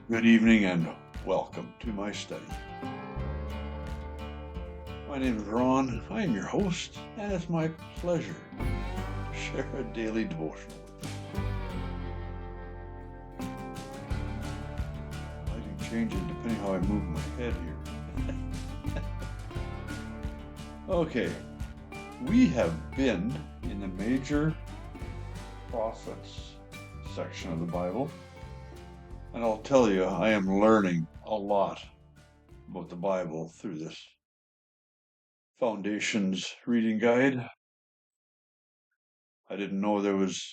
Good evening and welcome to my study. My name is Ron, I am your host, and it's my pleasure to share a daily devotional with you. Lighting changes depending how I move my head here. Okay, we have been in the major prophets section of the Bible, and I'll tell you, I am learning a lot about the Bible through this Foundations reading guide. I didn't know there was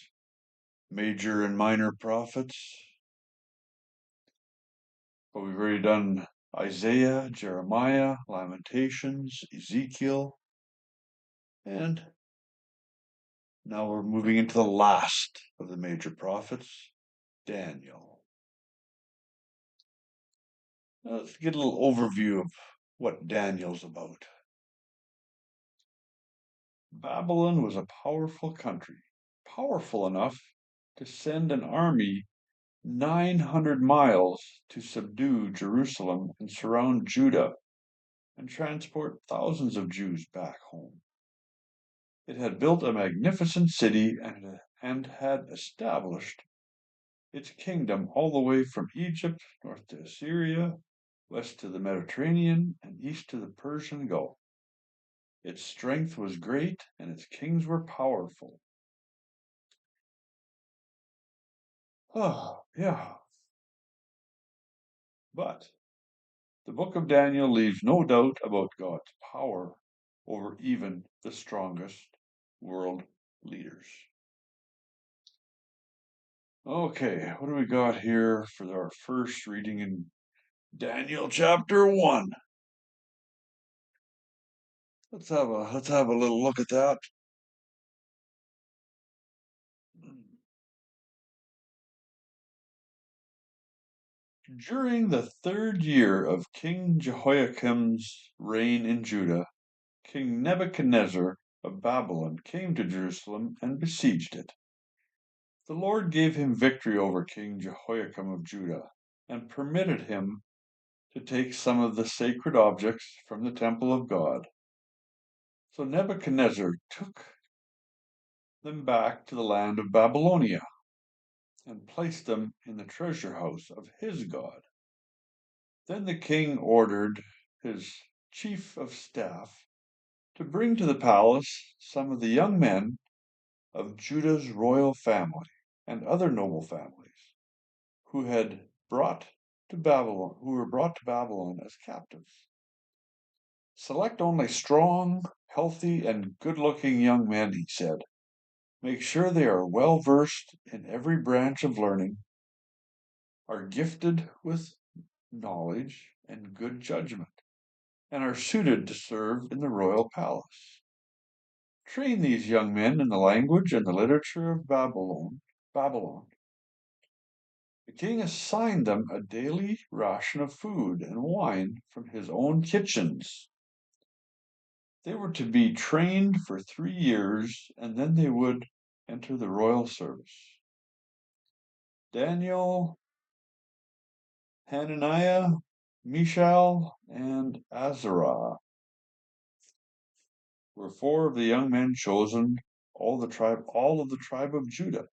major and minor prophets, but we've already done Isaiah, Jeremiah, Lamentations, Ezekiel, and now we're moving into the last of the major prophets, Daniel. Now let's get a little overview of what Daniel's about. Babylon was a powerful country, powerful enough to send an army 900 miles to subdue Jerusalem and surround Judah and transport thousands of Jews back home. It had built a magnificent city and had established its kingdom all the way from Egypt north to Assyria, west to the Mediterranean, and east to the Persian Gulf. Its strength was great, and its kings were powerful. Oh, yeah. But the book of Daniel leaves no doubt about God's power over even the strongest world leaders. Okay, what do we got here for our first reading in Daniel chapter 1? Let's have a little look at that. During the third year of King Jehoiakim's reign in Judah, King Nebuchadnezzar of Babylon came to Jerusalem and besieged it. The Lord gave him victory over King Jehoiakim of Judah and permitted him to take some of the sacred objects from the temple of God. So Nebuchadnezzar took them back to the land of Babylonia and placed them in the treasure house of his God. Then the king ordered his chief of staff to bring to the palace some of the young men of Judah's royal family and other noble families who were brought to Babylon as captives. Select only strong, healthy, and good-looking young men, he said. Make sure they are well versed in every branch of learning, are gifted with knowledge and good judgment, and are suited to serve in the royal palace. Train these young men in the language and the literature of Babylon. The king assigned them a daily ration of food and wine from his own kitchens. They were to be trained for 3 years, and then they would enter the royal service. Daniel, Hananiah, Mishael, and Azariah were four of the young men chosen, all of the tribe of Judah.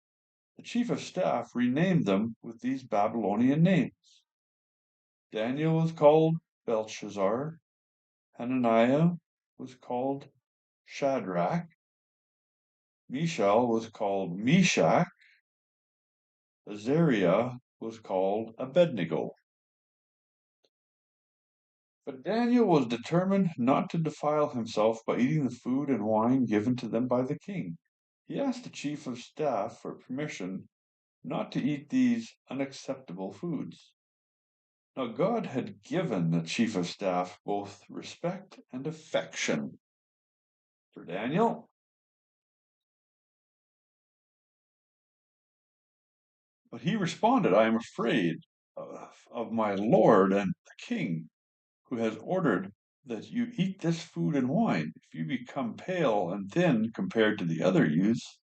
The chief of staff renamed them with these Babylonian names. Daniel was called Belshazzar, Hananiah was called Shadrach, Mishael was called Meshach, Azariah was called Abednego. But Daniel was determined not to defile himself by eating the food and wine given to them by the king. He asked the chief of staff for permission not to eat these unacceptable foods. Now God had given the chief of staff both respect and affection for Daniel. But he responded, I am afraid of my lord and the king, who has ordered that you eat this food and wine. If you become pale and thin compared to the other youths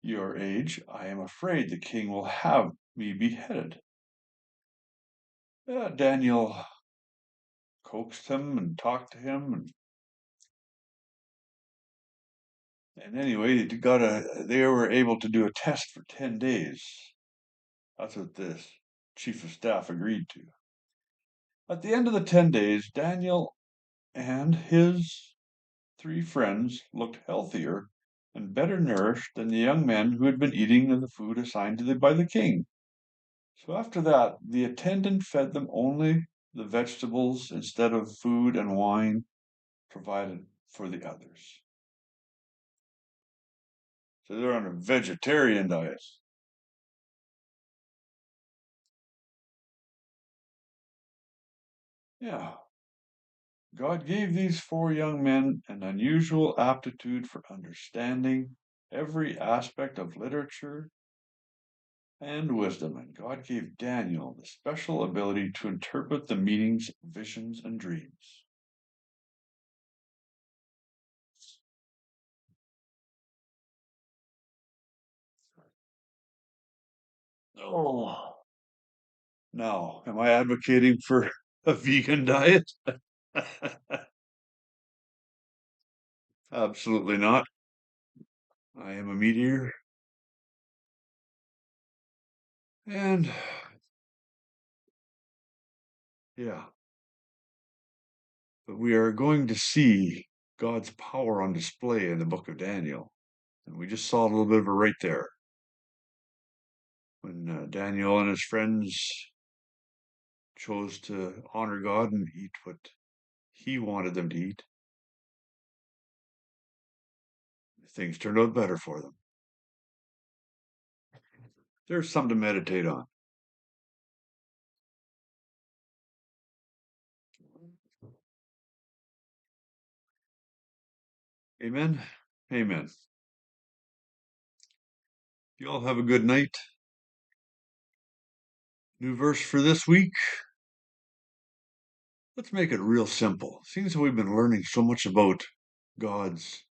your age, I am afraid the king will have me beheaded. Daniel coaxed him and talked to him, and anyway, they were able to do a test for 10 days. That's what this chief of staff agreed to. At the end of the 10 days, Daniel and his 3 friends looked healthier and better nourished than the young men who had been eating of the food assigned to them by the king. So after that, the attendant fed them only the vegetables instead of food and wine provided for the others. So they're on a vegetarian diet. Yeah. God gave these 4 young men an unusual aptitude for understanding every aspect of literature and wisdom, and God gave Daniel the special ability to interpret the meanings of visions and dreams. Oh, now, am I advocating for a vegan diet? Absolutely not. I am a meat eater. And yeah, but we are going to see God's power on display in the book of Daniel. And we just saw a little bit of it right there when Daniel and his friends chose to honor God and eat what he wanted them to eat. Things turned out better for them. There's something to meditate on. Amen. Amen. You all have a good night. New verse for this week. Let's make it real simple. Seems we've been learning so much about God's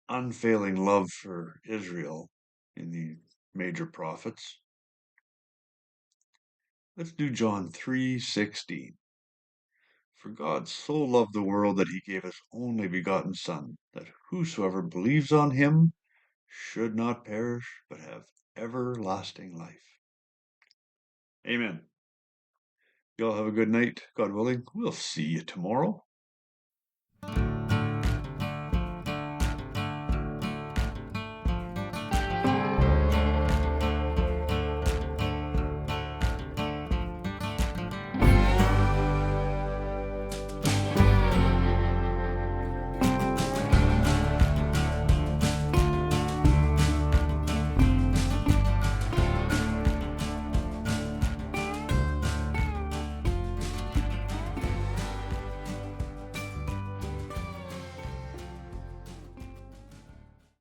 unfailing love for Israel in the major prophets. Let's do John 3:16. For God so loved the world that he gave his only begotten Son, that whosoever believes on him should not perish, but have everlasting life. Amen. Y'all have a good night. God willing, we'll see you tomorrow.